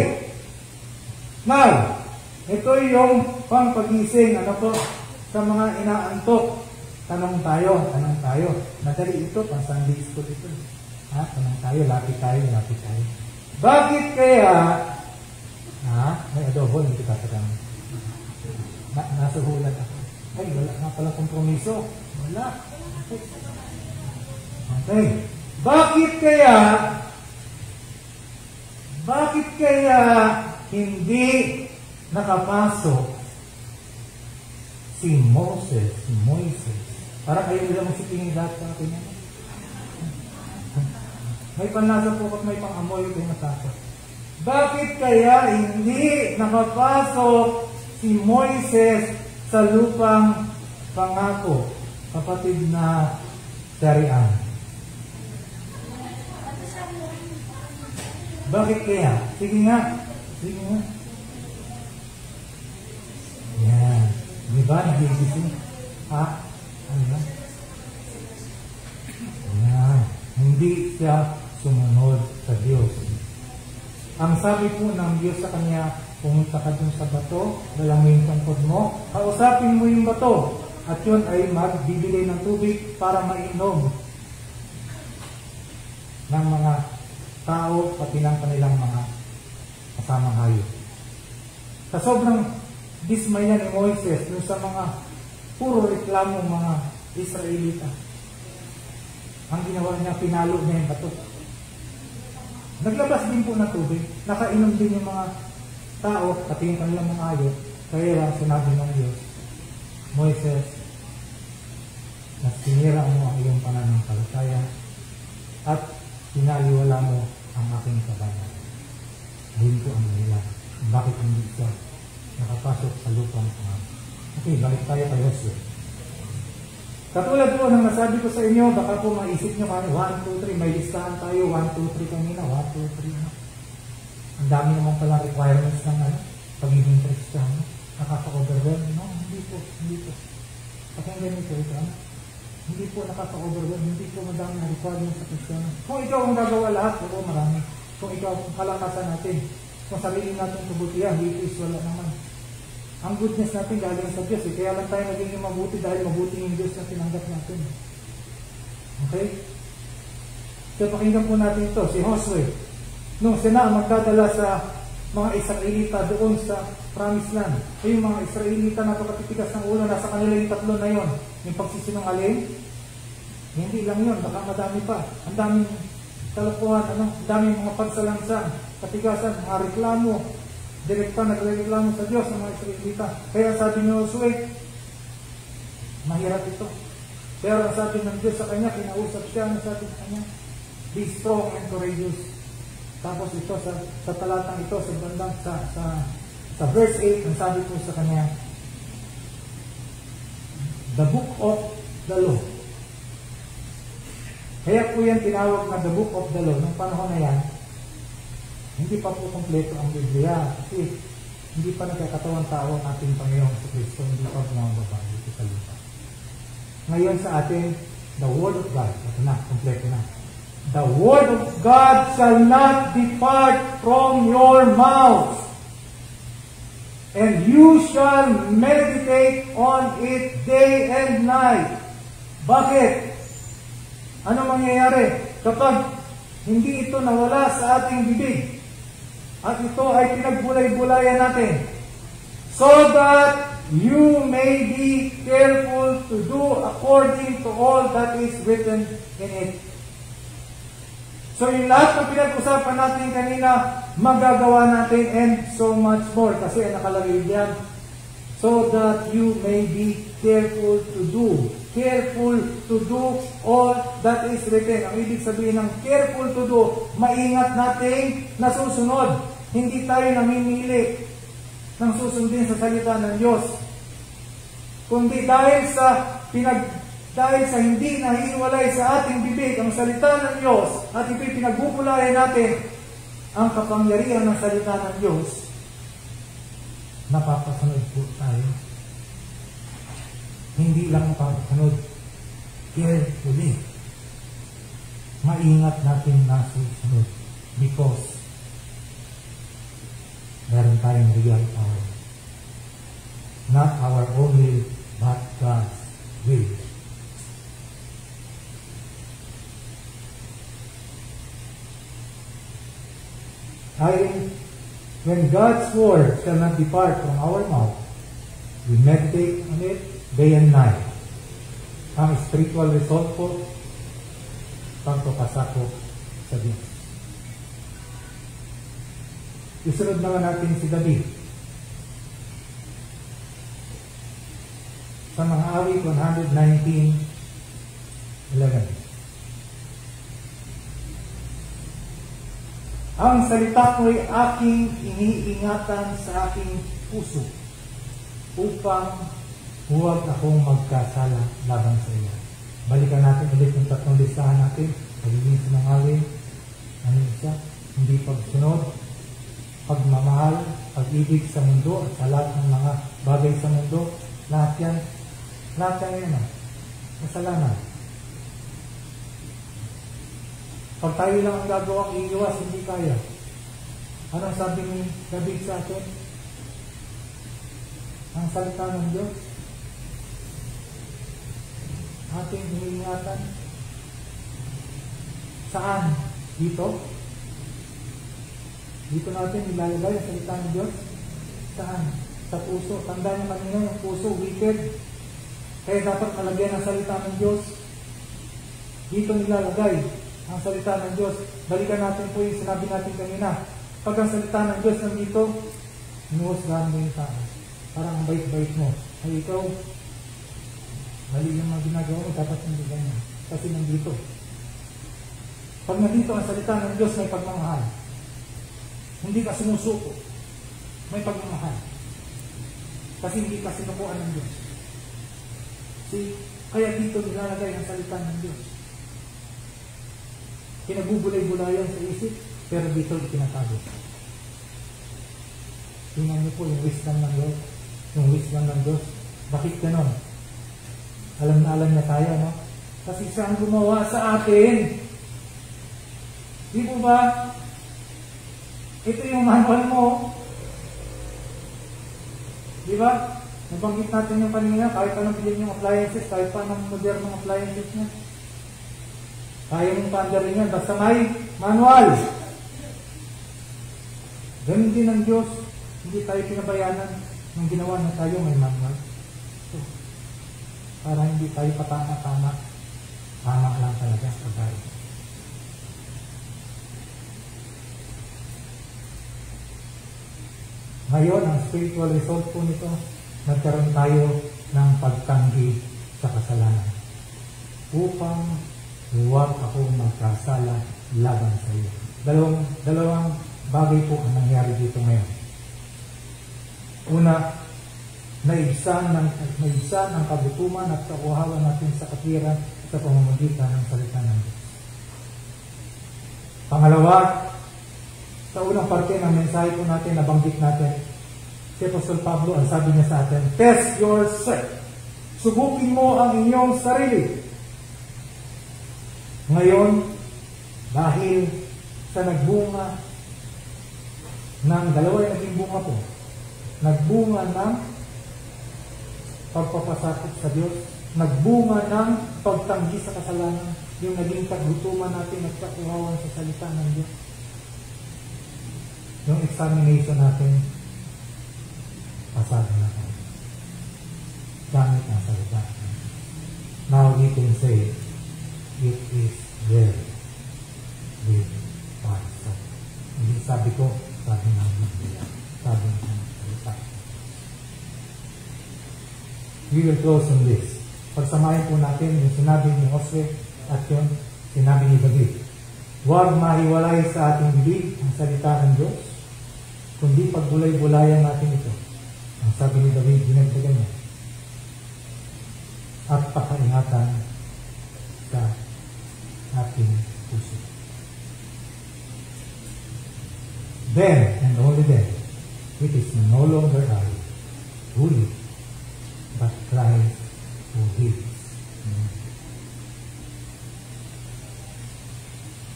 Now, ito yung pangpagising sa mga inaantok. Tanong tayo. Madali ito, pang Sunday school ito. Tanong tayo, lapit tayo. Bakit kaya may adobo, hindi ka kasama. Nasa hulat ako. Ay, wala nga pala kompromiso. Wala. Okay. Bakit kaya hindi nakapasok si Moises? Para kayo nila masipingin lahat sa akin yan. May panlasa po at may pang-amoy kayo natakot. Bakit kaya hindi nakapasok si Moises sa lupang pangako, kapatid na Syarian? Bakit kaya? Sige nga. Yan. Di ba? Nagigising. Ano yan? Yan. Hindi siya sumunod sa Diyos. Ang sabi po ng Diyos sa kanya, pumunta ka dun sa bato, dalangin tungkod mo, kausapin mo yung bato, at yun ay magbibigay ng tubig para mainom ng mga tao, pati ng kanilang mga kasamang hayop. Sa sobrang dismaya ni Moises dun sa mga puro reklamo mga Israelita, ang ginawa niya, pinalo niya yung bato. Naglabas din po ng tubig, nakainom din yung mga tao, pati yung kanilang mga hayop. Kaya lang sinabi ng Diyos, Moises, na sinira mo ang iyong pananampalataya at pinaliwala mo ang aking kabayan. Ayun po ang nila. Bakit hindi siya nakapasok sa lupang pangako? Okay, balik tayo kay Josue. Katulad po ng nasabi ko sa inyo, baka po maisip nyo kami, 1, 2, 3, may listahan tayo, 1, 2, 3 kanina, 1, 2, 3. Ang dami naman pala requirements ng pagiging Kristiyano. Nakaka-overwhelm. No, hindi po. Pakinggan nito ito. Hindi po nakaka-overwhelm, hindi po madami na requirements sa Kristiyano. Kung ikaw ang gagawa lahat, oo, marami. Kung ikaw ang kalakasan natin, kung sarili natin kabutihan, is wala naman. Ang goodness natin galing sa Diyos. Kaya lang tayo naging mabuti dahil mabuti yung Diyos na tinanggap natin. Okay? So pakinggan po natin ito, si Josue. Nung sila magdadala sa mga Israelita doon sa Promised Land. Yung mga Israelita napakatitigas ng ulo, nasa kanila yung tatlo na yon. Yung pagsisinungaling, hindi lang yun, baka madami pa. Ang daming kalokohan, ang daming mga pagsalansan, katigasan, mga reklamo, direkta nagreklamo sa Diyos ng mga Israelita. Kaya sabi ni Josue, mahirap ito. Pero ang sabi ng Diyos sa kanya, kinausap siya, ang sabi sa kanya, be strong and courageous. Tapos ito, sa talatang ito, sa bandang, sa verse 8, ang sabi po sa kanya, the book of the law. Kaya po yan tinawag na the book of the law. Nung panahon na yan, hindi pa po kompleto ang Biblia. Kasi hindi pa nagkakatawang tao ang ating Panginoong sa Kristo, hindi pa bumababa dito sa lupa. Ngayon sa atin, the Word of God, ito na, kompleto na. The Word of God shall not depart from your mouth, and you shall meditate on it day and night. Bakit? Ano mangyayari kapag hindi ito nawala sa ating bibig at ito ay pinagbulay-bulayan natin? So that you may be careful to do according to all that is written in it. So yung lahat ng pinag-usapan natin kanina, magagawa natin and so much more. Kasi nakalagay diyan, so that you may be careful to do. Careful to do all that is written. Ang ibig sabihin ng careful to do, maingat nating nasusunod. Hindi tayo namimili ng susundin sa salita ng Diyos. Kundi dahil sa hindi nahiwalay sa ating bibig ang salita ng Diyos at ito'y pinagbubulayan natin ang kapangyarihan ng salita ng Diyos, napapasunod po tayo. Hindi lang napapasunod, carefully. Maingat natin nasusunod because meron tayong real power. Not our own will, but God's will. When God's word shall not depart from our mouth, we meditate on it day and night. Ang spiritual result po, pagpapasako sa Diyos. Isunod naman natin si David. Sa mga awit 119:11. Ang salita ko'y aking iniingatan sa aking puso upang huwag akong magkasala laban sa iyo. Balikan natin ulit yung tatlong listahan natin. Pagiging sinangawin, ano isa? Hindi pagsunod, pagmamahal, pag-ibig sa mundo at sa lahat ng mga bagay sa mundo. Lahat yan kasalanan. Pag tayo lang ang gagawang iiwas, hindi kaya. Anong sabi ni David sa atin? Ang salita ng Diyos, ating iniingatan. Saan? Dito? Dito natin ilalagay ang salita ng Diyos? Saan? Sa puso. Tandaan niyo kanina yung puso, wicked. Kaya dapat malagyan ang salita ng Diyos. Dito nilalagay ang salita ng Diyos. Balikan natin po yung sinabi natin kanina. Pag ang salita ng Diyos nandito, inuhusgahan mo yung tao. Parang ang bait-bait mo. Ay ikaw, mali yung mga ginagawa mo, dapat hindi ganyan. Kasi nandito. Pag nandito ang salita ng Diyos, may pagmamahal. Hindi ka sumusuko. May pagmamahal. Kasi hindi ka sinukuan ng Diyos. Kaya dito nilalagay ang salita ng Diyos. Pinabubulay-bulayan sa isip, pero dito itinatago. Tingnan niyo po yung wisdom ng Diyos. Yung wisdom ng Diyos. Bakit ganon? Alam na alam na tayo, no? Kasi siya ang gumawa sa atin. Di po ba? Ito yung manual mo. Di ba? Nabanggit natin yung kanina, kahit anong bilhin yung appliances, kahit pa anong modernong appliances niya. Kaya mong paandarin yan, basta may manual. Ganun din ang Diyos. Hindi tayo pinabayanan ng ginawa na tayo may manual. So, para hindi tayo patama-tama. Tama lang talaga pagkain. Ngayon, ang spiritual result po nito, nagkaroon tayo ng pagtanggi sa kasalanan. Upang huwag ako magkasala laban sa iyo. Dalawang bagay po ang nangyari dito ngayon. Una, naibsan ng kabutuman at kauhawan natin sa katwiran sa pamamagitan ng salita ng Diyos. Pangalawa, sa unang parte ng mensahe po natin, nabanggit natin Si Apostol Pablo, ang sabi niya sa atin, test yourself. Subukin mo ang inyong sarili. Ngayon, dahil sa nagbunga ng dalawa yung naging bunga po, nagbunga ng pagpapasakit sa Diyos, nagbunga ng pagtanggi sa kasalanan, yung naging kagutuman natin at kakuhawan sa salita ng Diyos. Yung examination natin, pasado na tayo. Gamit ang salita. Now we can say, it is very, very fast. Hindi sabi ko, sabi ng Biblia. Sabi ng salita. We will close on this. Pagsamahin po natin yung sinabi ni Jose at yung sinabi ni David. Huwag mahiwalay sa ating bibig ang salita ng Diyos, kundi pagbulay-bulayan natin ito. Ang sabi ni David, dinagdagan niya. At pakaingatan sa ating puso. Then, and only then, it is no longer I who live, but Christ who lives.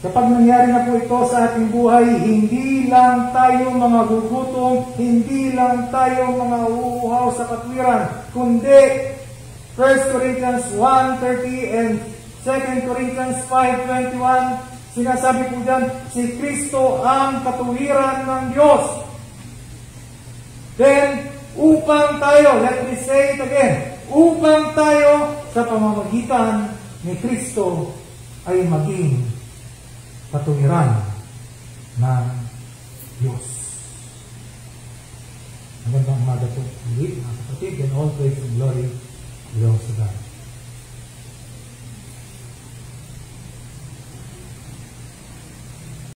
Kapag nangyari na po ito sa ating buhay, hindi lang tayo mga gugutom, hindi lang tayo mga uuhaw sa katwiran, kundi 1 Corinthians 1:30 and 2 Corinthians 5:21, sinasabi po dyan, si Kristo ang katuwiran ng Diyos. Then, upang tayo, let me say it again, upang tayo sa pamamagitan ni Kristo ay maging katuwiran ng Diyos. Magandang umaga po ulit, mga kapatid, and all praise and glory belongs to God.